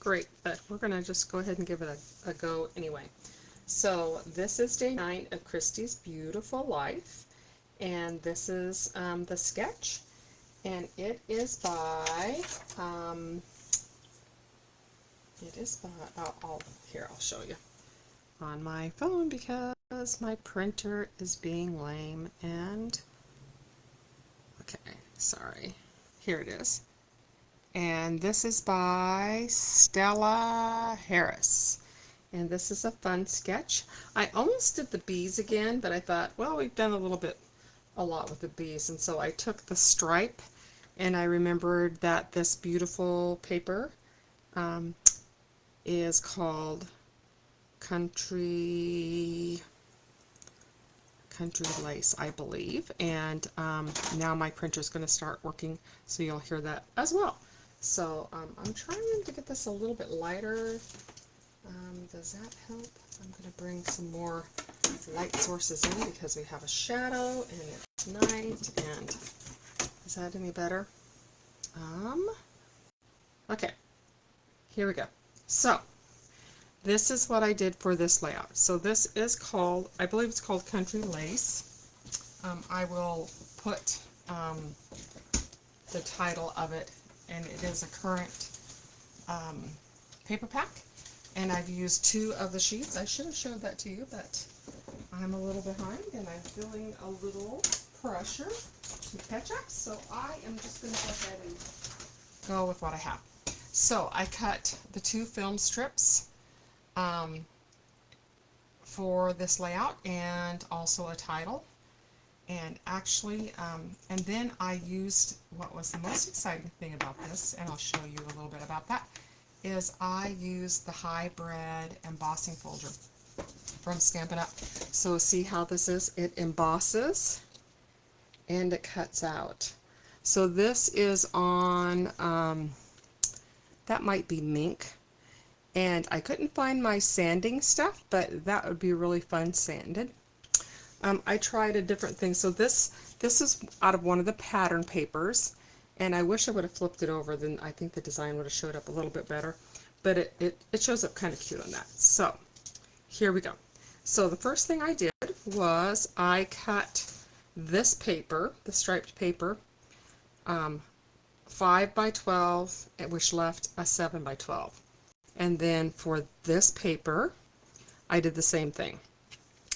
great, but we're going to just go ahead and give it a go anyway. So this is day 9 of Christy's Beautiful Life, and this is the sketch, and it is by, here, I'll show you on my phone because my printer is being lame, and, okay, sorry, here it is. And this is by Stella Harris. And this is a fun sketch. I almost did the bees again, but I thought, well, we've done a lot with the bees. And so I took the stripe, and I remembered that this beautiful paper is called Country Lace, I believe. And now my printer is going to start working, so you'll hear that as well. So I'm trying to get this a little bit lighter. Does that help? I'm going to bring some more light sources in because we have a shadow and it's night. And is that any better? Okay, here we go. So this is what I did for this layout. So this is called, I believe it's called Country Lace. I will put the title of it, and it is a current paper pack. And I've used 2 of the sheets. I should have showed that to you, but I'm a little behind and I'm feeling a little pressure to catch up. So I am just going to go ahead and go with what I have. So I cut the 2 film strips for this layout and also a title. And actually, and then I used what was the most exciting thing about this, and I'll show you a little bit about that, is I used the Hybrid Embossing Folder from Stampin Up. So see how this is? It embosses and it cuts out. So this is on, that might be mink. And I couldn't find my sanding stuff, but that would be really fun sanded. I tried a different thing. So this is out of one of the pattern papers, and I wish I would have flipped it over, then I think the design would have showed up a little bit better, but it shows up kind of cute on that. So here we go. So the first thing I did was I cut this paper, the striped paper, 5 by 12, which left a 7 by 12. And then for this paper, I did the same thing.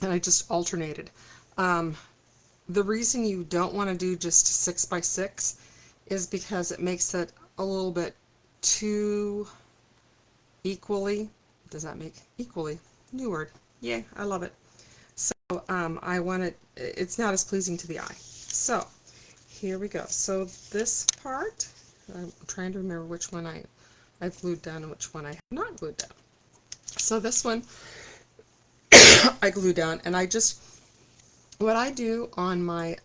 And I just alternated. The reason you don't want to do just 6 by 6 is because it makes it a little bit too equally, does that make equally? New word. Yay, I love it. So I want it, it's not as pleasing to the eye. So here we go. So this part, I'm trying to remember which one I've glued down and which one I have not glued down. So this one I glue down, and I just, what I do on my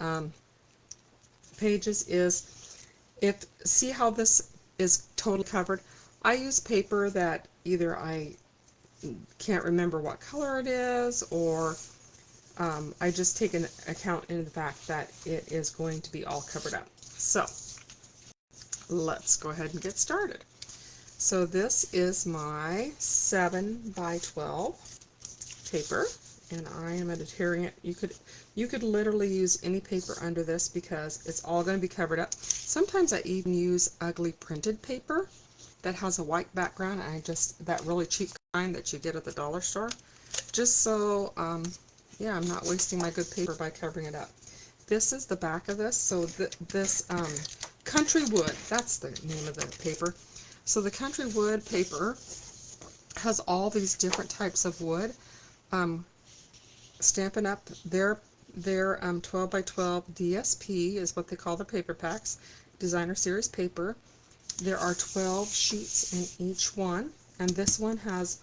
pages is, see how this is totally covered? I use paper that either I can't remember what color it is, or I just take an account in the fact that it is going to be all covered up. So let's go ahead and get started. So this is my 7 by 12 paper, and I am adhering it. You could literally use any paper under this because it's all going to be covered up. Sometimes I even use ugly printed paper that has a white background. I just, that really cheap kind that you get at the dollar store, just so yeah, I'm not wasting my good paper by covering it up. This is the back of this. So this Country Wood, that's the name of the paper. So the Country Wood paper has all these different types of wood. Stampin' Up, their 12 by 12 DSP is what they call the paper packs, designer series paper. There are 12 sheets in each one, and this one has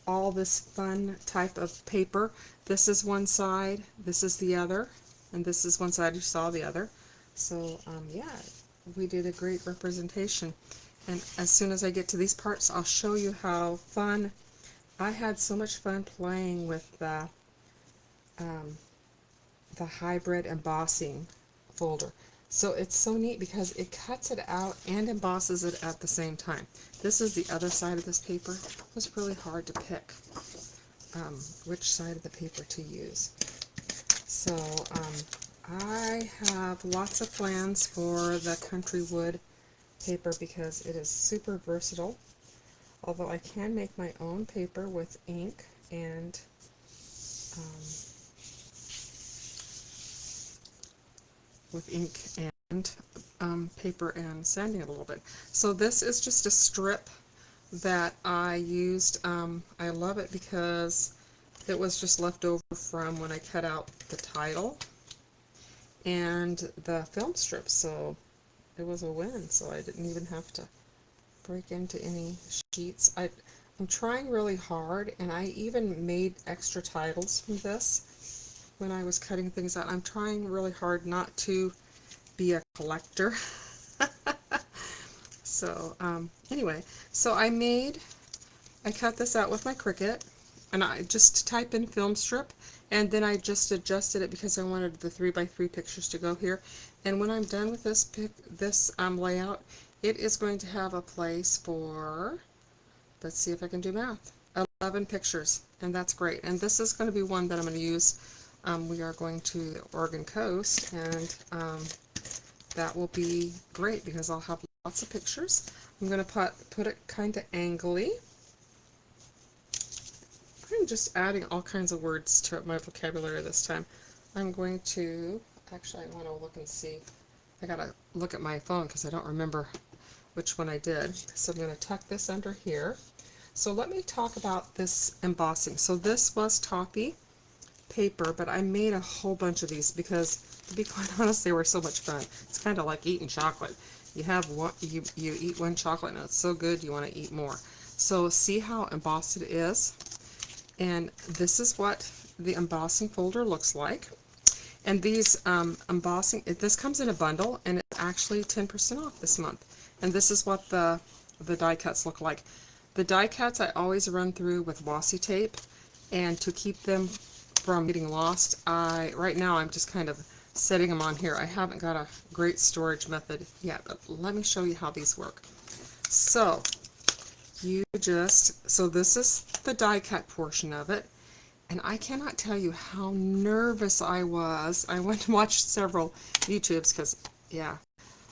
all this fun type of paper. This is one side, this is the other, and this is one side, you saw the other. So yeah, we did a great representation. And as soon as I get to these parts, I'll show you how fun. I had so much fun playing with the Hybrid Embossing Folder. So it's so neat because it cuts it out and embosses it at the same time. This is the other side of this paper. It was really hard to pick which side of the paper to use. So I have lots of plans for the country wood paper because it is super versatile. Although I can make my own paper with ink and paper and sanding it a little bit. So this is just a strip that I used. I love it because it was just left over from when I cut out the title and the film strip, so it was a win. So I didn't even have to break into any sheets. I'm trying really hard, and I even made extra titles from this when I was cutting things out. I'm trying really hard not to be a collector. So anyway, so I cut this out with my Cricut, and I just type in film strip, and then I just adjusted it because I wanted the 3x3 pictures to go here. And when I'm done with this layout, it is going to have a place for, let's see if I can do math, 11 pictures, and that's great. And this is going to be one that I'm going to use. We are going to the Oregon coast, and that will be great because I'll have lots of pictures. I'm going to put it kind of angly. I'm just adding all kinds of words to my vocabulary this time. I'm going to, actually I want to look and see. I gotta look at my phone because I don't remember which one I did. So I'm going to tuck this under here. So let me talk about this embossing. So this was toffee paper, but I made a whole bunch of these because, to be quite honest, they were so much fun. It's kind of like eating chocolate. You have one, you eat one chocolate and it's so good you want to eat more. So see how embossed it is, and this is what the embossing folder looks like. And these this comes in a bundle, and it's actually 10% off this month. And this is what the die cuts look like. The die cuts I always run through with washi tape, and to keep them from getting lost, right now I'm just kind of setting them on here. I haven't got a great storage method yet, but let me show you how these work. So so this is the die cut portion of it, and I cannot tell you how nervous I was. I went and watched several YouTubes because, yeah,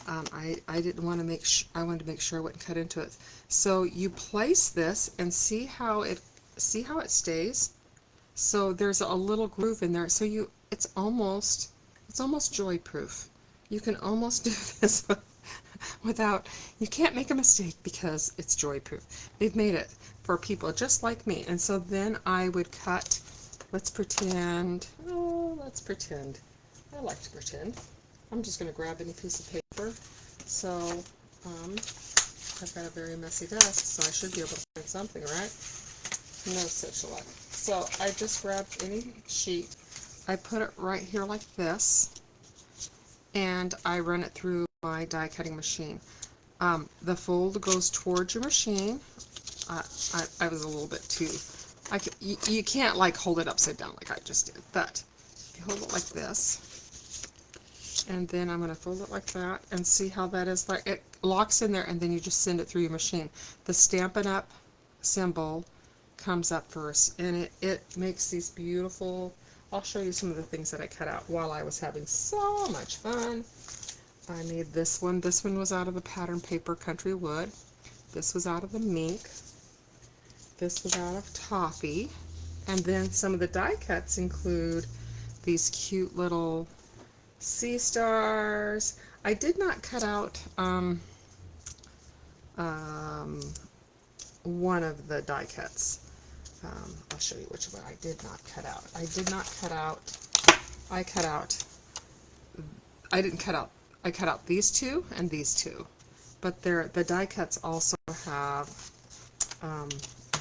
I didn't want to I wanted to make sure I wouldn't cut into it. So you place this and see how it stays. So there's a little groove in there. So it's almost joy proof. You can almost do this without, you can't make a mistake because it's joy proof. They've made it for people just like me. And so then I would cut, let's pretend, I like to pretend. I'm just going to grab any piece of paper. So I've got a very messy desk, so I should be able to find something, right? No such luck. So I just grabbed any sheet, I put it right here like this, and I run it through my die cutting machine. The fold goes towards your machine. I was a little bit too, you can't like hold it upside down like I just did, but you hold it like this, and then I'm going to fold it like that, and see how that is. Like, it locks in there, and then you just send it through your machine. The Stampin' Up symbol comes up first, and it makes these beautiful, I'll show you some of the things that I cut out while I was having so much fun. I made this one. This one was out of the pattern paper country wood. This was out of the mink. This was out of toffee. And then some of the die cuts include these cute little sea stars. I did not cut out one of the die cuts. I'll show you which one I did not cut out. I cut out these two and these two. But the die cuts also have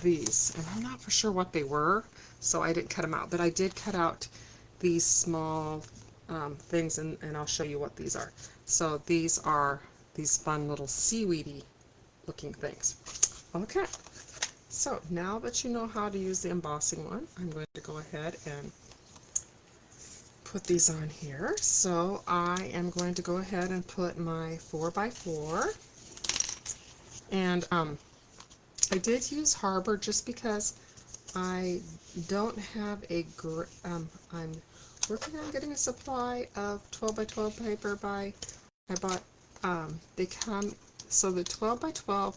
these, and I'm not for sure what they were, so I didn't cut them out. But I did cut out these small things, and I'll show you what these are. So these are these fun little seaweedy looking things. Okay, so now that you know how to use the embossing one, I'm going to go ahead and put these on here. So I am going to go ahead and put my 4x4. And I did use Harbor just because I don't have a, I'm working on getting a supply of 12x12 paper I bought, they come, so the 12x12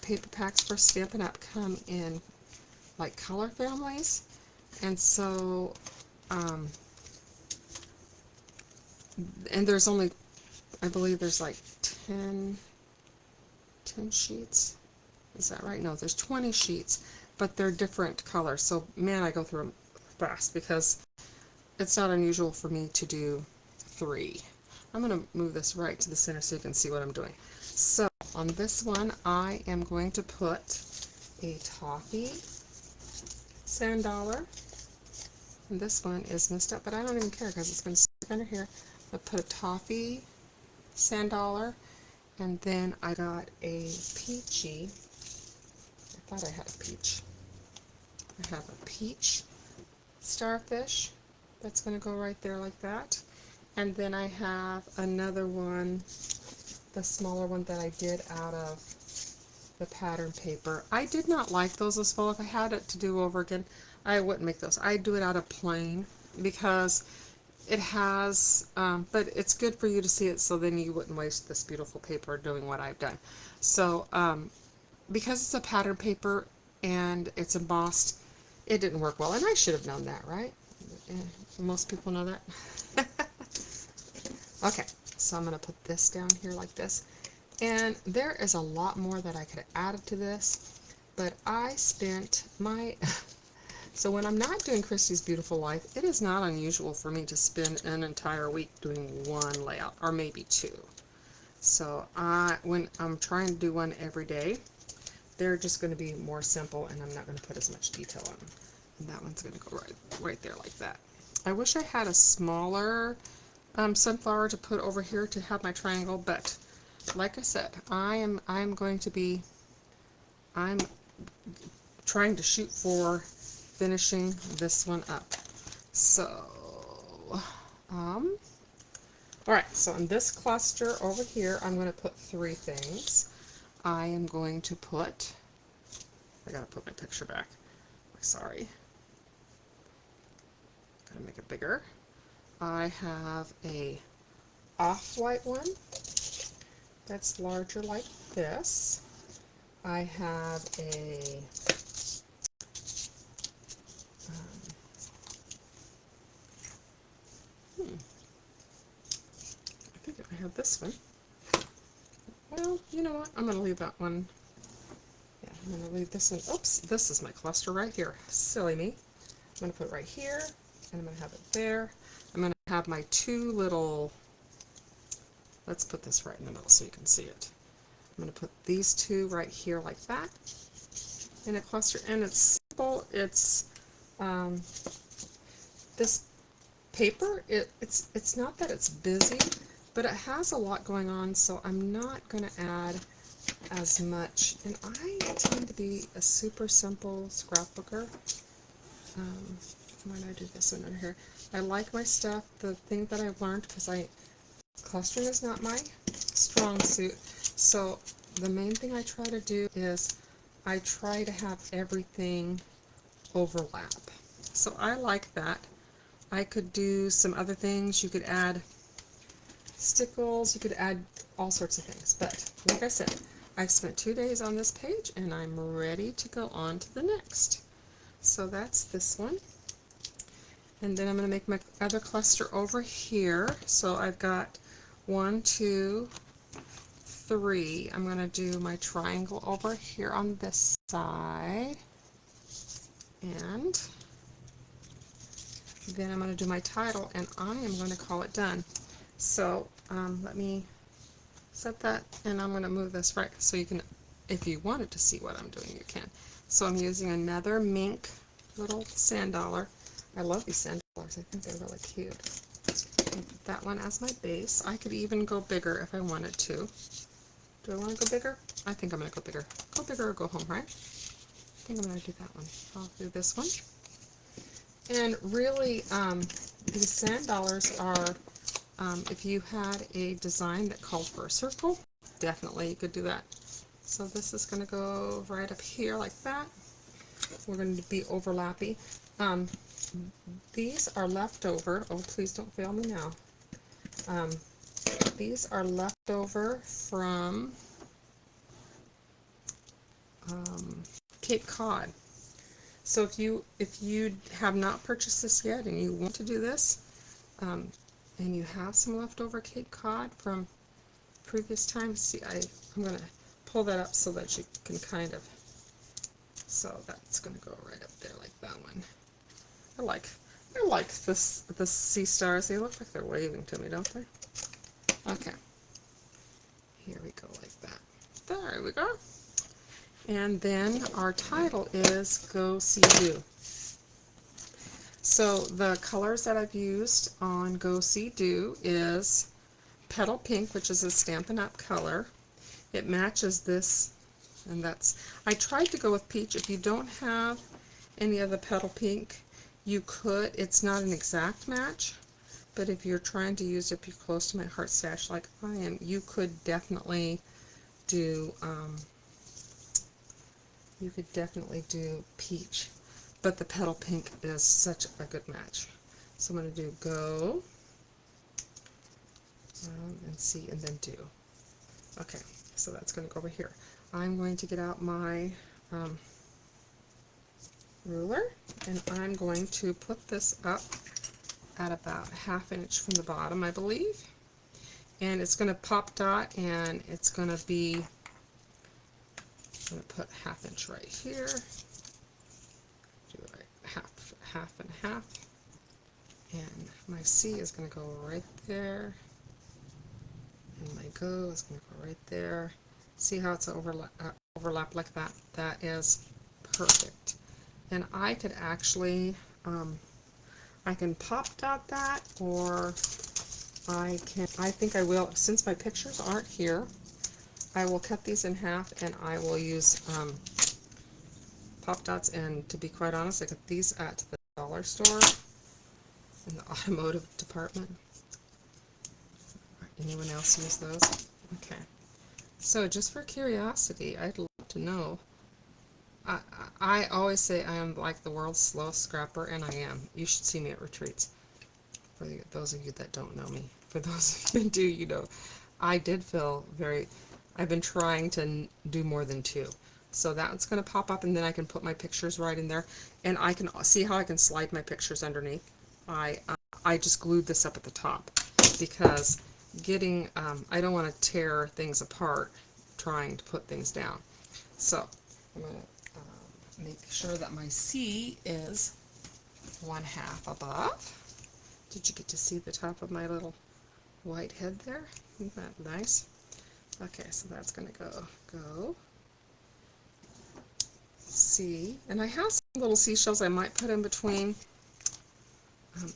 paper packs for Stampin' Up come in like color families, and so, and there's only, I believe there's like 10 sheets. Is that right? No, there's 20 sheets, but they're different colors. So, man, I go through them fast because it's not unusual for me to do 3. I'm going to move this right to the center so you can see what I'm doing. So, on this one, I am going to put a toffee sand dollar. And this one is messed up, but I don't even care because it's going to stick under here. I put a toffee sand dollar, and then I got a peachy. I thought I had a peach. I have a peach starfish that's going to go right there like that. And then I have another one, the smaller one that I did out of the pattern paper. I did not like those as well. If I had it to do over again, I wouldn't make those. I'd do it out of plain because it has, but it's good for you to see it so then you wouldn't waste this beautiful paper doing what I've done. So, because it's a pattern paper and it's embossed, it didn't work well. And I should have known that, right? Most people know that. Okay, so I'm going to put this down here like this. And there is a lot more that I could have added to this, but I spent my... So when I'm not doing Christy's Beautiful Life, it is not unusual for me to spend an entire week doing one layout, or maybe 2. So when I'm trying to do one every day, they're just going to be more simple, and I'm not going to put as much detail on them. And that one's going to go right there like that. I wish I had a smaller sunflower to put over here to have my triangle, but like I said, I'm trying to shoot for finishing this one up. So, alright, so in this cluster over here, I'm going to put 3 things. I am going to put, I gotta put my picture back. Sorry. Gotta make it bigger. I have a off-white one that's larger like this. I have a I think I have this one. Well, you know what? I'm going to leave that one. Yeah, I'm going to leave this one. Oops, this is my cluster right here. Silly me. I'm going to put it right here, and I'm going to have it there. I'm going to have my 2 little, let's put this right in the middle so you can see it. I'm going to put these 2 right here like that in a cluster, and it's simple. It's this paper, it's not that it's busy, but it has a lot going on, so I'm not going to add as much. And I tend to be a super simple scrapbooker. Why did I do this one over here? I like my stuff. The thing that I've learned, because clustering is not my strong suit, so the main thing I try to do is I try to have everything overlap. So I like that. I could do some other things. You could add stickles, you could add all sorts of things. But like I said, I spent 2 days on this page and I'm ready to go on to the next. So that's this one. And then I'm going to make my other cluster over here. So I've got 1, 2, 3. I'm going to do my triangle over here on this side. And then I'm going to do my title, and I am going to call it done. So let me set that, and I'm going to move this right so you can, if you wanted to see what I'm doing, you can. So I'm using another mink little sand dollar. I love these sand dollars. I think they're really cute. I'll put that one as my base. I could even go bigger if I wanted to. Do I want to go bigger? I think I'm going to go bigger. Go bigger or go home, right? I think I'm going to do that one. I'll do this one. And really, These sand dollars are, if you had a design that called for a circle, definitely you could do that. So this is going to go right up here like that. We're going to be overlappy. These are leftover. Oh, please don't fail me now. These are leftover from Cape Cod. So if you have not purchased this yet and you want to do this, and you have some leftover Cape Cod from previous times, see, I'm going to pull that up so that you can kind of, so that's going to go right up there like that one. I like the sea stars. They look like they're waving to me, don't they? Okay. Here we go like that. There we go. And then our title is Go See Do. So the colors that I've used on Go See Do is Petal Pink, which is a Stampin' Up color. It matches this, and I tried to go with peach. If you don't have any of the Petal Pink, you could. It's not an exact match, but if you're trying to use it, if you're close to my heart stash like I am, you could definitely do peach. But the Petal Pink is such a good match. So I'm going to do Go, and See, and then Do. Okay, so that's going to go over here. I'm going to get out my ruler, and I'm going to put this up at about 1/2 inch from the bottom, I believe. And it's going to pop dot, and it's going to be, I'm going to put 1/2 inch right here. Do it right, half and half. And my C is going to go right there. And my Go is going to go right there. See how it's overlap like that? That is perfect. And I could actually, I can pop dot that, or I think I will, since my pictures aren't here, I will cut these in half and I will use pop dots. And to be quite honest, I got these at the dollar store in the automotive department. Anyone else use those? Okay. So just for curiosity, I'd love to know. I always say I am like the world's slowest scrapper, and I am. You should see me at retreats. For those of you that don't know me. For those of you that do, you know. I did feel I've been trying to do more than 2. So that's going to pop up, and then I can put my pictures right in there. And I can see how I can slide my pictures underneath. I just glued this up at the top because I don't want to tear things apart trying to put things down. So I'm going to make sure that my C is 1/2 above. Did you get to see the top of my little white head there? Isn't that nice? Okay, so that's going to go C. And I have some little seashells I might put in between,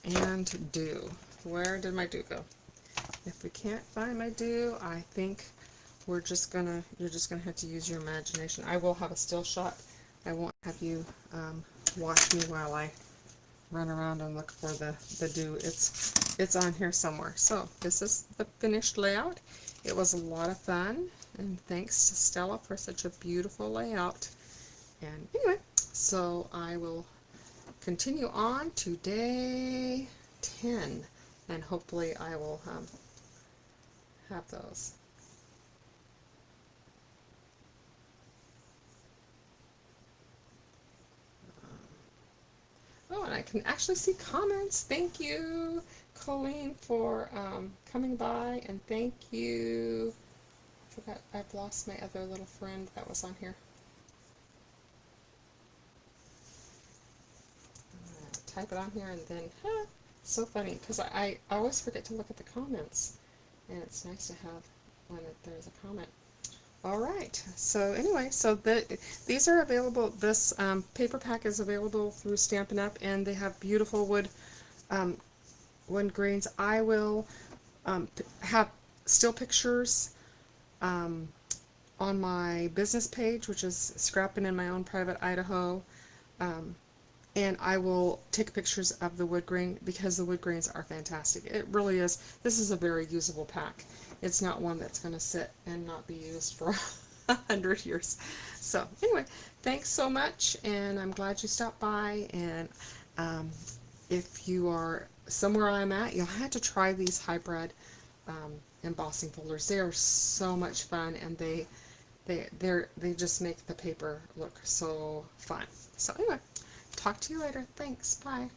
and Do. Where did my Do go? If we can't find my Do, I think you're just gonna have to use your imagination. I will have a still shot. I won't have you watch me while I run around and look for the Do. It's on here somewhere. So this is the finished layout. It was a lot of fun, and thanks to Stella for such a beautiful layout. And anyway, so I will continue on to day 10, and hopefully I will have those. Oh, and I can actually see comments. Thank you, Colleen, for coming by, and thank you. I forgot, I've lost my other little friend that was on here. Type it on here, and then, so funny, because I always forget to look at the comments, and it's nice to have when there's a comment. Alright, so anyway, so these are available. This paper pack is available through Stampin' Up, and they have beautiful wood grains. I will have still pictures on my business page, which is Scrapping in My Own Private Idaho. and I will take pictures of the wood grain because the wood grains are fantastic. It really is. This is a very usable pack. It's not one that's going to sit and not be used for 100 years. So anyway, thanks so much, and I'm glad you stopped by. And if you are somewhere I'm at, you'll have to try these hybrid embossing folders. They are so much fun, and they just make the paper look so fun. So anyway, talk to you later. Thanks. Bye.